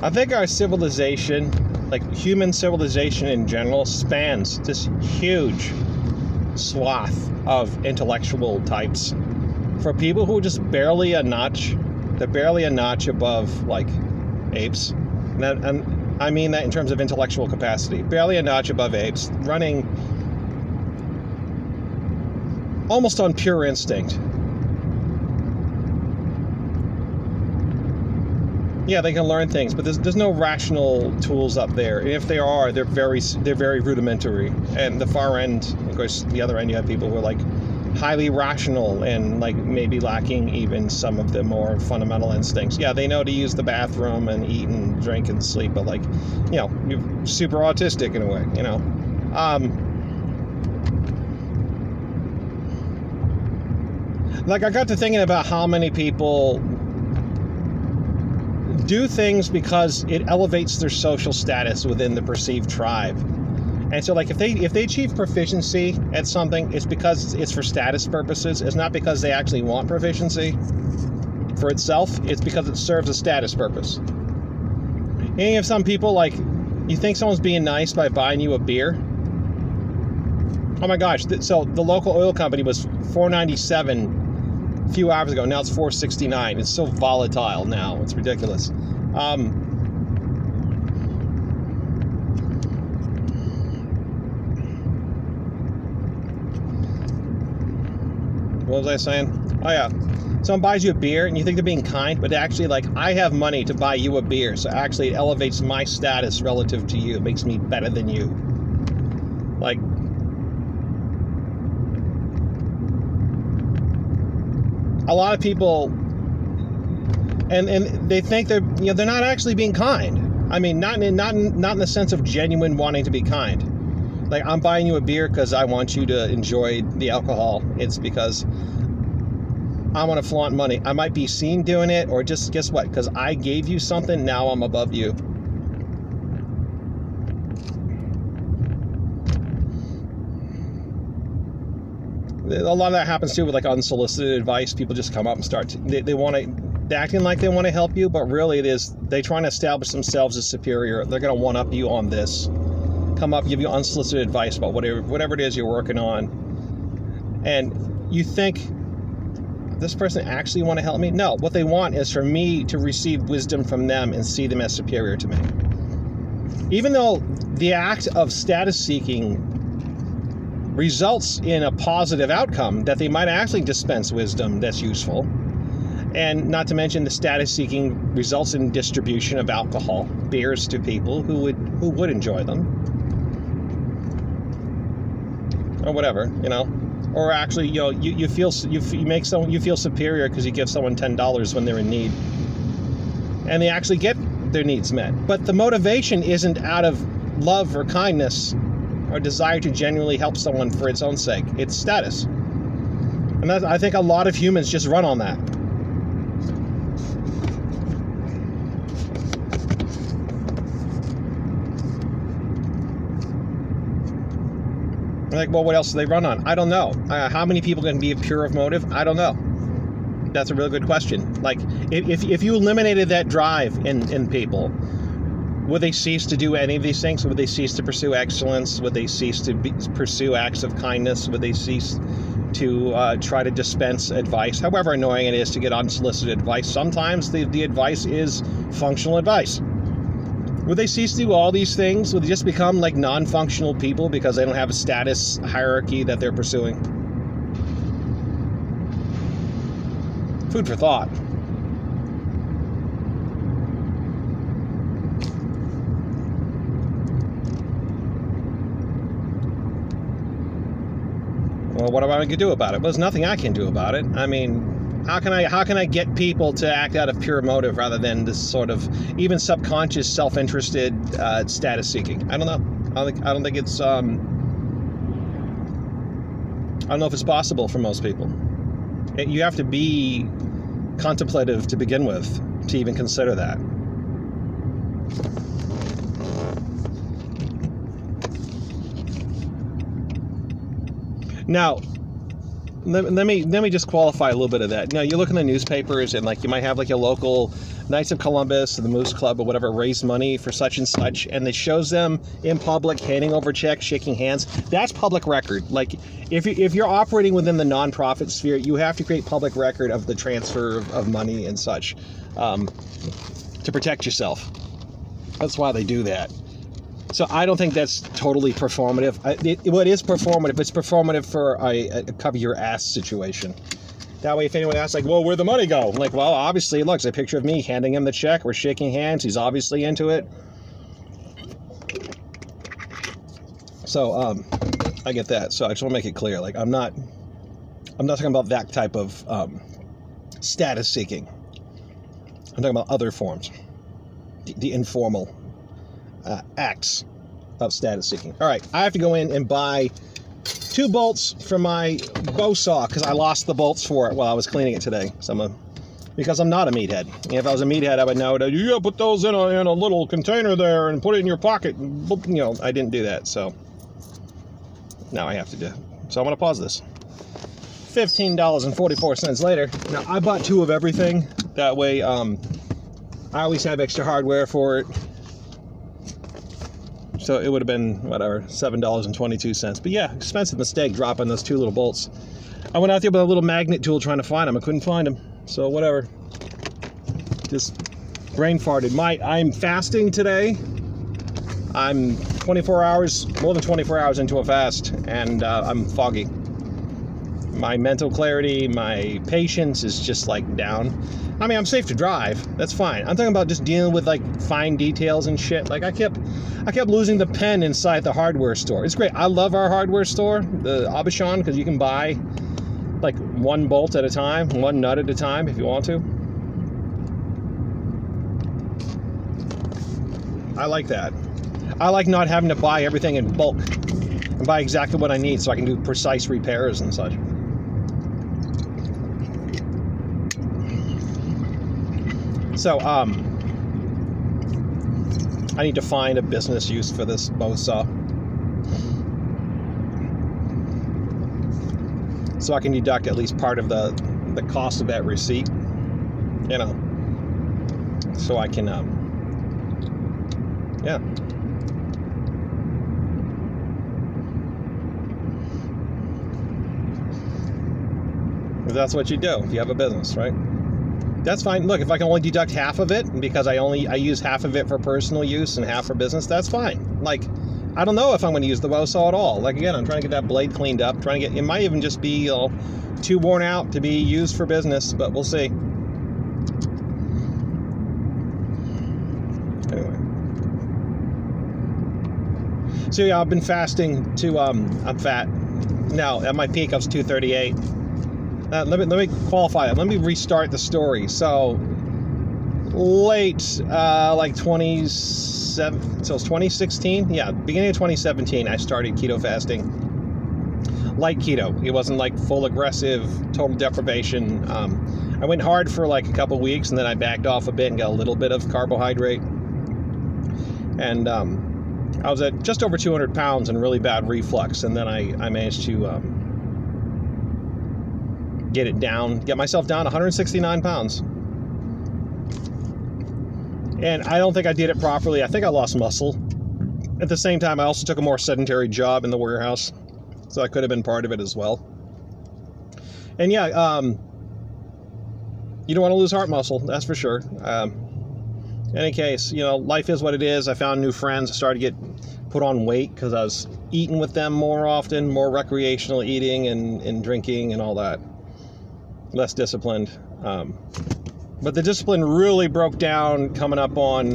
I think our civilization, like human civilization in general, spans this huge swath of intellectual types. For people who are just barely a notch, they're barely a notch above, like, apes. And I mean that in terms of intellectual capacity. Barely a notch above apes, running almost on pure instinct. Yeah, they can learn things, but there's no rational tools up there. And if there are, they're very rudimentary. And the far end, of course, the other end, you have people who are like highly rational and like maybe lacking even some of the more fundamental instincts. Yeah, they know to use the bathroom and eat and drink and sleep, but like, you know, you're super autistic in a way, you know. Like, I got to thinking about how many people do things because it elevates their social status within the perceived tribe. And so, like, if they achieve proficiency at something, it's because it's for status purposes. It's not because they actually want proficiency for itself. It's because it serves a status purpose. And you have some people, like, you think someone's being nice by buying you a beer. Oh my gosh, so the local oil company was $4.97 a few hours ago. Now it's $4.69. It's so volatile now. It's ridiculous. What was I saying? Oh yeah. Someone buys you a beer and you think they're being kind, but actually, like, I have money to buy you a beer, so actually it elevates my status relative to you. It makes me better than you. Like, a lot of people, and they think they're not actually being kind. I mean, not in the sense of genuine wanting to be kind. Like, I'm buying you a beer because I want you to enjoy the alcohol. It's because I want to flaunt money. I might be seen doing it, or just, guess what? Because I gave you something, now I'm above you. A lot of that happens too with, like, unsolicited advice. People just come up and start they're acting like they want to help you, but really it is they trying to establish themselves as superior. They're going to one up you on this. Come up, give you unsolicited advice about whatever it is you're working on, and you think, this person actually want to help me? No, what they want is for me to receive wisdom from them and see them as superior to me. Even though the act of status seeking results in a positive outcome, that they might actually dispense wisdom that's useful. And not to mention, the status seeking results in distribution of alcohol, beers, to people who would enjoy them. Or whatever, you know. Or actually, you know, you feel superior because you give someone $10 when they're in need. And they actually get their needs met. But the motivation isn't out of love or kindness or desire to genuinely help someone for its own sake. It's status. And I think a lot of humans just run on that. Like, well, what else do they run on? I don't know. How many people can be pure of motive? I don't know. That's a really good question. Like, if you eliminated that drive in people, would they cease to do any of these things? Would they cease to pursue excellence? Would they cease to pursue acts of kindness? Would they cease to try to dispense advice? However annoying it is to get unsolicited advice, sometimes the advice is functional advice. Would they cease to do all these things? Would they just become like non-functional people because they don't have a status hierarchy that they're pursuing? Food for thought. Well, what am I going to do about it? Well, there's nothing I can do about it. I mean, how can I get people to act out of pure motive rather than this sort of even subconscious, self-interested status seeking? I don't know. I don't think it's. I don't know if it's possible for most people. You have to be contemplative to begin with to even consider that. Now, let me just qualify a little bit of that. Now, you look in the newspapers and, like, you might have like a local Knights of Columbus, the Moose Club, or whatever, raised money for such and such, and it shows them in public handing over checks, shaking hands. That's public record. Like, if you're operating within the nonprofit sphere, you have to create public record of the transfer of money and such to protect yourself. That's why they do that. So I don't think that's totally performative. It is performative. It's performative for a cover your ass situation. That way, if anyone asks, like, well, where'd the money go? I'm like, well, obviously, look, it's a picture of me handing him the check. We're shaking hands. He's obviously into it. So, I get that. So I just want to make it clear. Like, I'm not talking about that type of status seeking. I'm talking about other forms. The informal acts of status seeking. All right, I have to go in and buy 2 bolts for my bow saw because I lost the bolts for it while I was cleaning it today. So because I'm not a meathead. If I was a meathead, I would know that you gotta put those in a little container there and put it in your pocket. You know, I didn't do that, so now I have to do it. So I'm gonna pause this. $15.44 later. Now I bought 2 of everything. That way, I always have extra hardware for it. So it would have been, whatever, $7.22. But yeah, expensive mistake dropping those 2 little bolts. I went out there with a little magnet tool trying to find them. I couldn't find them. So whatever. Just brain farted. I'm fasting today. I'm 24 hours, more than 24 hours into a fast, and I'm foggy. My mental clarity, my patience is just like down. I mean, I'm safe to drive. That's fine. I'm talking about just dealing with like fine details and shit. Like I kept losing the pen inside the hardware store. It's great. I love our hardware store, the Aubuchon, because you can buy like 1 bolt at a time, 1 nut at a time if you want to. I like that. I like not having to buy everything in bulk and buy exactly what I need so I can do precise repairs and such. So, I need to find a business use for this bow saw. So I can deduct at least part of the cost of that receipt. You know. So I can, yeah. If that's what you do, if you have a business, right? That's fine. Look, if I can only deduct half of it because I use half of it for personal use and half for business, that's fine. Like, I don't know if I'm going to use the bow saw at all. Like, again, I'm trying to get that blade cleaned up. It might even just be too worn out to be used for business, but we'll see. Anyway. So yeah, I've been fasting I'm fat. Now, at my peak, I was 238. Let me qualify it. Let me restart the story. So late, like 27, so it's 2016. Yeah, beginning of 2017, I started keto fasting. Light keto. It wasn't like full aggressive, total deprivation. I went hard for like a couple weeks, and then I backed off a bit and got a little bit of carbohydrate. And I was at just over 200 pounds and really bad reflux, and then I managed to get myself down 169 pounds. And I don't think I did it properly. I think I lost muscle. At the same time, I also took a more sedentary job in the warehouse, so that could have been part of it as well. And yeah, you don't want to lose heart muscle, that's for sure. In any case, you know, life is what it is. I found new friends. I started to get put on weight because I was eating with them more often, more recreational eating and drinking and all that. Less disciplined. But the discipline really broke down coming up on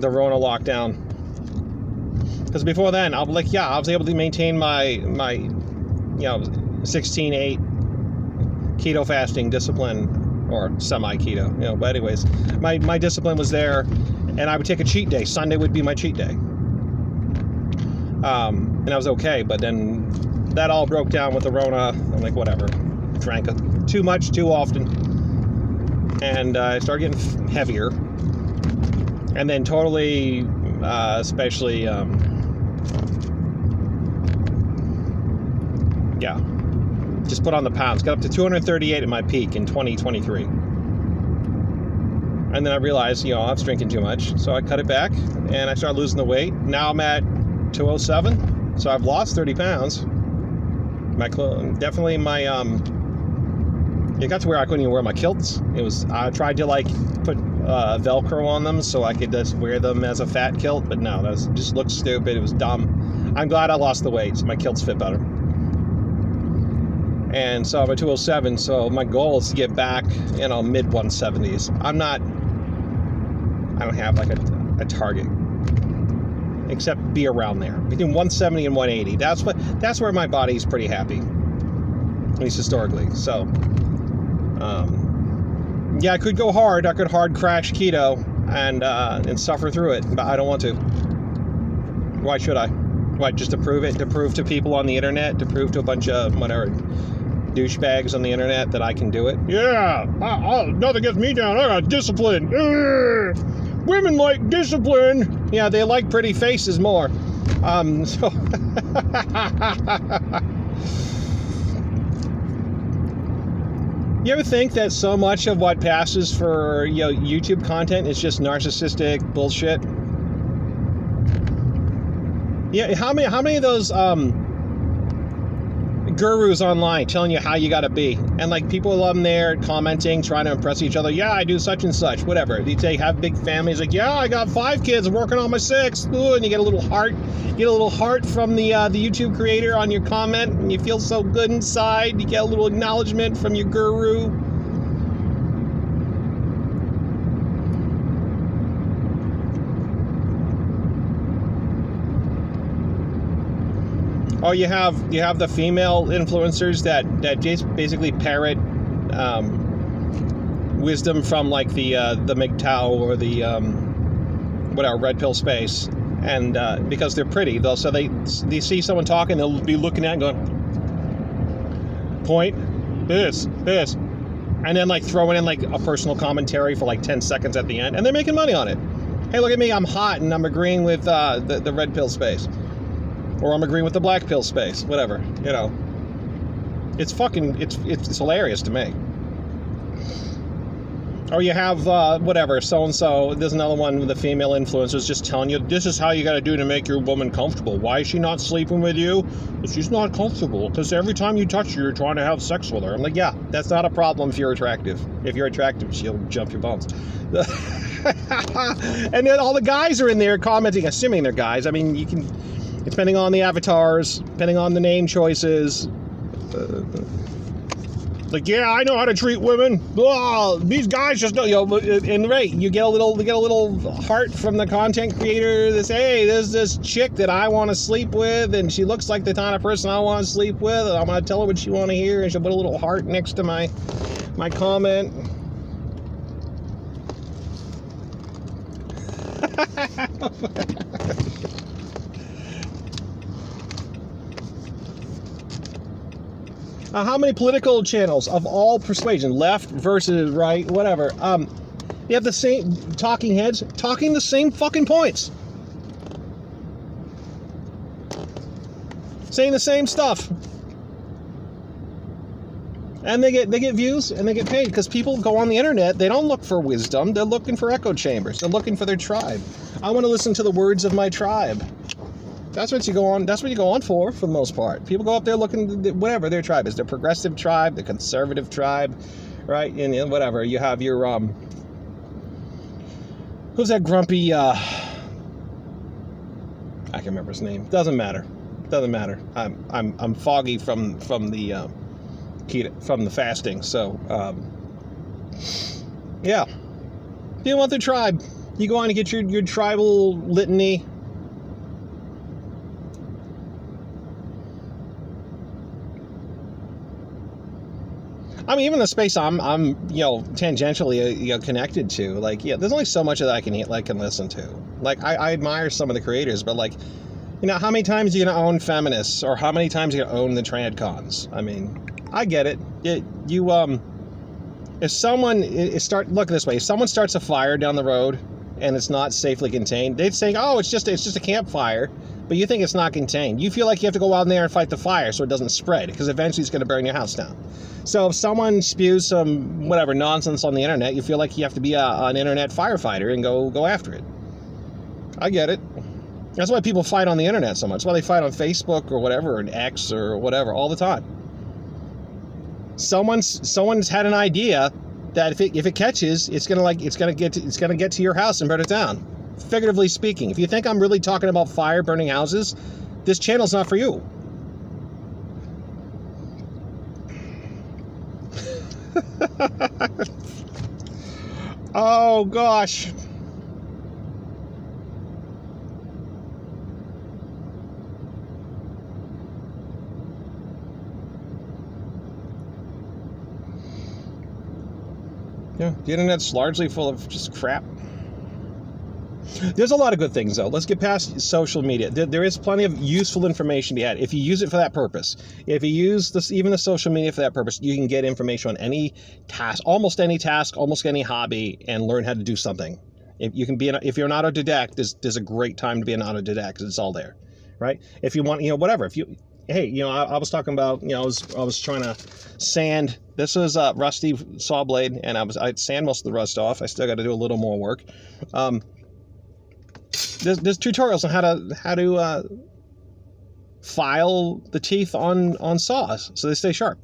the Rona lockdown. Because before then, I was able to maintain my 16-8 keto fasting discipline, or semi-keto, you know. But anyways, my discipline was there, and I would take a cheat day. Sunday would be my cheat day. And I was okay, but then that all broke down with the Rona. I'm like, whatever. Drank too much, too often. And I started getting heavier. And then totally, especially, just put on the pounds. Got up to 238 at my peak in 2023. And then I realized, I was drinking too much. So I cut it back and I started losing the weight. Now I'm at 207. So I've lost 30 pounds. Definitely my, it got to where I couldn't even wear my kilts. I tried to like put Velcro on them so I could just wear them as a fat kilt. But no, that just looked stupid. It was dumb. I'm glad I lost the weight. So my kilts fit better. And so I'm at 207, so my goal is to get back, mid 170s. I don't have like a target, except be around there, between 170 and 180. That's where my body's pretty happy, at least historically. So, yeah, I could go hard. I could hard crash keto and suffer through it, but I don't want to. Why should I? Why, just to prove it? To prove to people on the internet? To prove to a bunch of whatever douchebags on the internet that I can do it? Yeah, nothing gets me down. I got discipline. Women like discipline. Yeah, they like pretty faces more. So you ever think that so much of what passes for YouTube content is just narcissistic bullshit? Yeah, how many of those gurus online telling you how you gotta be, and like people on there commenting, trying to impress each other? Yeah, I do such and such, whatever. They have big families, like, yeah, I got 5 kids, I'm working on my 6th. Ooh, and you get a little heart. You get a little heart from the YouTube creator on your comment, and you feel so good inside. You get a little acknowledgement from your guru. Oh, you have the female influencers that just basically parrot wisdom from like the MGTOW or the whatever red pill space, and because they're pretty, they see someone talking, they'll be looking at it and going, point this, and then like throwing in like a personal commentary for like 10 seconds at the end, and they're making money on it. Hey, look at me, I'm hot, and I'm agreeing with the red pill space. Or I'm agreeing with the black pill space, whatever, It's it's hilarious to me. Or you have, whatever, so-and-so, there's another one with the female influencers just telling you, this is how you got to do to make your woman comfortable. Why is she not sleeping with you? Because she's not comfortable. Because every time you touch her, you're trying to have sex with her. I'm like, yeah, that's not a problem if you're attractive. If you're attractive, she'll jump your bones. And then all the guys are in there commenting, assuming they're guys. I mean, you can... Depending on the avatars, depending on the name choices, like, yeah, I know how to treat women. Oh, these guys just don't, and right, you get a little heart from the content creator that says, hey, there's this chick that I want to sleep with, and she looks like the kind of person I want to sleep with, and I'm gonna tell her what she want to hear, and she'll put a little heart next to my comment. How many political channels of all persuasion, left versus right, whatever, you have the same talking heads talking the same fucking points, saying the same stuff, and they get views and they get paid because people go on the internet. They don't look for wisdom. They're looking for echo chambers. They're looking for their tribe. I want to listen to the words of my tribe. That's what you go on. That's what you go on for the most part. People go up there looking, whatever their tribe is, their progressive tribe, the conservative tribe, right? And whatever. You have your who's that grumpy? I can't remember his name. Doesn't matter. I'm foggy from the keto, from the fasting. So yeah. You want the tribe? You go on and get your tribal litany. I mean, even the space I'm tangentially connected to, like, yeah, there's only so much that I can listen to. Like, I admire some of the creators, but like, how many times are you gonna own feminists, or how many times are you gonna own the tradcons? I mean, I get it. If someone look this way, if someone starts a fire down the road and it's not safely contained, they'd say, oh, it's just a campfire. but you think it's not contained. You feel like you have to go out there and fight the fire so it doesn't spread, because eventually it's going to burn your house down. So if someone spews some whatever nonsense on the internet, you feel like you have to be an internet firefighter and go after it. I get it. That's why people fight on the internet so much. That's why they fight on Facebook or whatever, or X or whatever, all the time. Someone's had an idea that if it catches, it's gonna get to your house and burn it down. Figuratively speaking, if you think I'm really talking about fire burning houses, this channel's not for you. Oh gosh. Yeah, the internet's largely full of just crap. There's a lot of good things, though. Let's get past social media. There is plenty of useful information to be had if you use it for that purpose. If you use even the social media for that purpose, you can get information on any task, almost any hobby, and learn how to do something. If you're an autodidact, there's a great time to be an autodidact because it's all there, right? If you want, whatever. I was talking about, I was trying to sand. This is a rusty saw blade, and I'd sand most of the rust off. I still got to do a little more work. There's tutorials on how to file the teeth on saws so they stay sharp.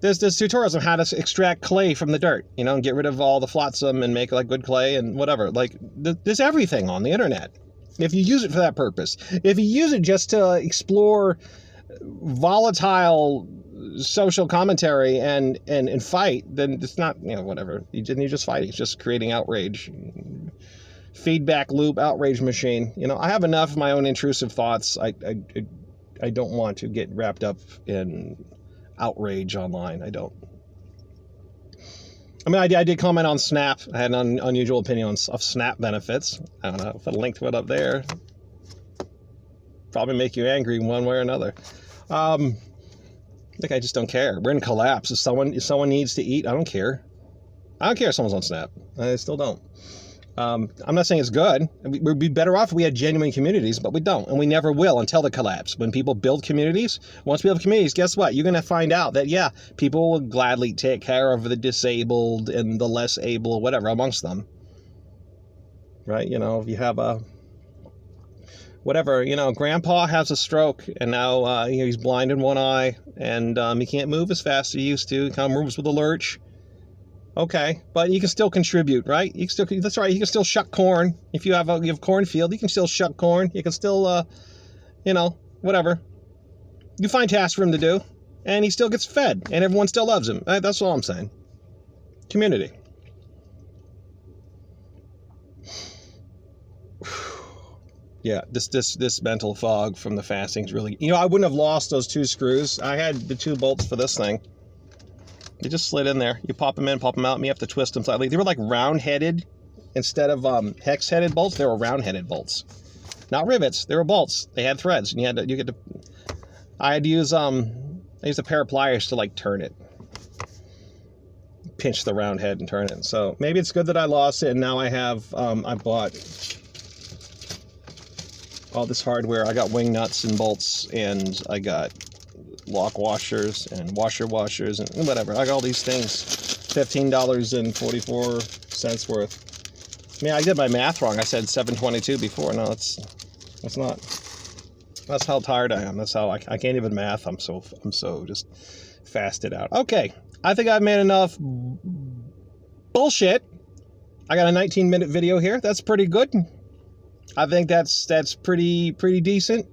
There's tutorials on how to extract clay from the dirt, and get rid of all the flotsam and make like good clay and whatever. Like there's everything on the internet if you use it for that purpose. If you use it just to explore volatile social commentary and fight, then it's not, whatever. You just fight. It's just creating outrage. Feedback loop, outrage machine. I have enough of my own intrusive thoughts. I don't want to get wrapped up in outrage online. I don't. I mean, I did comment on Snap. I had an unusual opinion of Snap benefits. I don't know if I linked to it up there. Probably make you angry one way or another. I think I just don't care. We're in collapse. If someone needs to eat, I don't care. I don't care if someone's on Snap. I still don't. I'm not saying it's good. We'd be better off if we had genuine communities, but we don't, and we never will until the collapse. When people build communities, once we have communities, guess what? You're going to find out that, people will gladly take care of the disabled and the less able, whatever, amongst them. Right? If you have Grandpa has a stroke, and now he's blind in one eye, and he can't move as fast as he used to. He kind of moves with a lurch. Okay, but you can still contribute, right? That's right. You can still shuck corn. If you have cornfield, you can still shuck corn. You can still, whatever. You find tasks for him to do, and he still gets fed, and everyone still loves him. That's all I'm saying. Community. Yeah, this mental fog from the fasting is really. I wouldn't have lost those 2 screws. I had the 2 bolts for this thing. They just slid in there. You pop them in, pop them out, and you have to twist them slightly. They were like round-headed instead of hex-headed bolts. They were round-headed bolts, not rivets. They were bolts. They had threads, and I had to use I used a pair of pliers to turn it, pinch the round head and turn it. So maybe it's good that I lost it, and now I have I bought all this hardware. I got wing nuts and bolts, and I got lock washers and washers and whatever. I got all these things, $15.44 worth. I mean, I did my math wrong. I said $7.22 before. No, it's not. That's how tired I am. That's how I can't even math. I'm so just fasted out. Okay, I think I've made enough bullshit. I got a 19-minute video here. That's pretty good. I think that's pretty decent.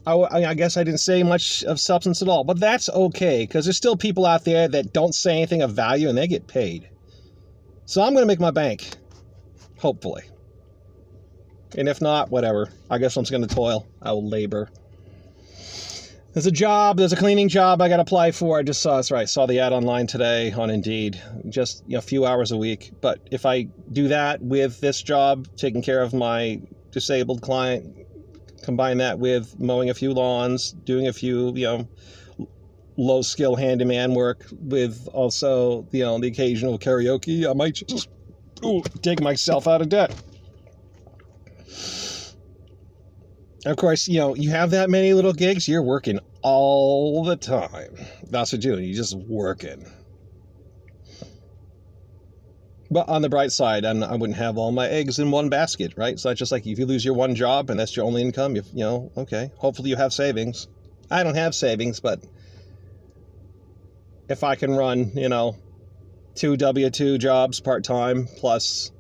I guess I didn't say much of substance at all, but that's okay, because there's still people out there that don't say anything of value, and they get paid. So I'm going to make my bank, hopefully. And if not, whatever. I guess I'm just going to toil. I will labor. There's a cleaning job I got to apply for. I just saw the ad online today on Indeed. Just a few hours a week. But if I do that with this job, taking care of my disabled client, combine that with mowing a few lawns, doing a few, low-skill handyman work with also, the occasional karaoke, I might just dig myself out of debt. And of course, you have that many little gigs, you're working all the time. That's what you're doing. You're just working. But on the bright side, I wouldn't have all my eggs in one basket, right? So it's just like if you lose your one job and that's your only income, okay, hopefully you have savings. I don't have savings, but if I can run, 2 W-2 jobs part-time plus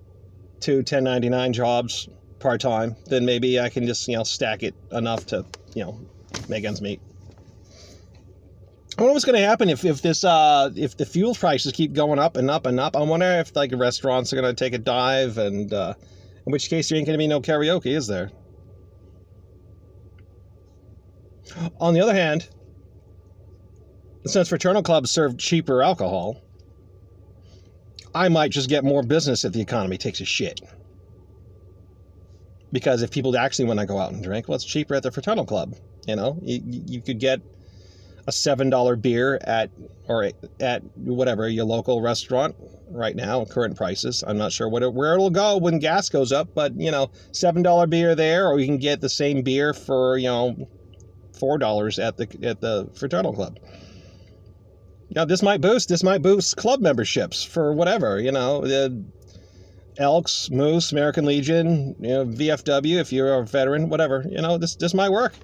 2 1099 jobs part-time, then maybe I can just, stack it enough to, make ends meet. I wonder what's going to happen if the fuel prices keep going up and up and up. I wonder if restaurants are going to take a dive, and in which case there ain't going to be no karaoke, is there? On the other hand, since fraternal clubs serve cheaper alcohol, I might just get more business if the economy takes a shit. Because if people actually want to go out and drink, well, it's cheaper at the fraternal club. You could get a $7 beer at whatever your local restaurant right now, current prices. I'm not sure where it'll go when gas goes up, but $7 beer there, or you can get the same beer for $4 at the fraternal club. This might boost club memberships for whatever, the Elks, Moose, American Legion, VFW if you're a veteran, whatever. This might work.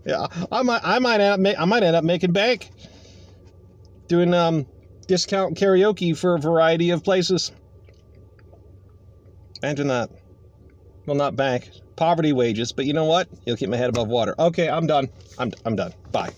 Yeah, I might end up making bank doing discount karaoke for a variety of places. Imagine that. Well, not bank, poverty wages, but you know what? You'll keep my head above water. Okay, I'm done. I'm done. Bye.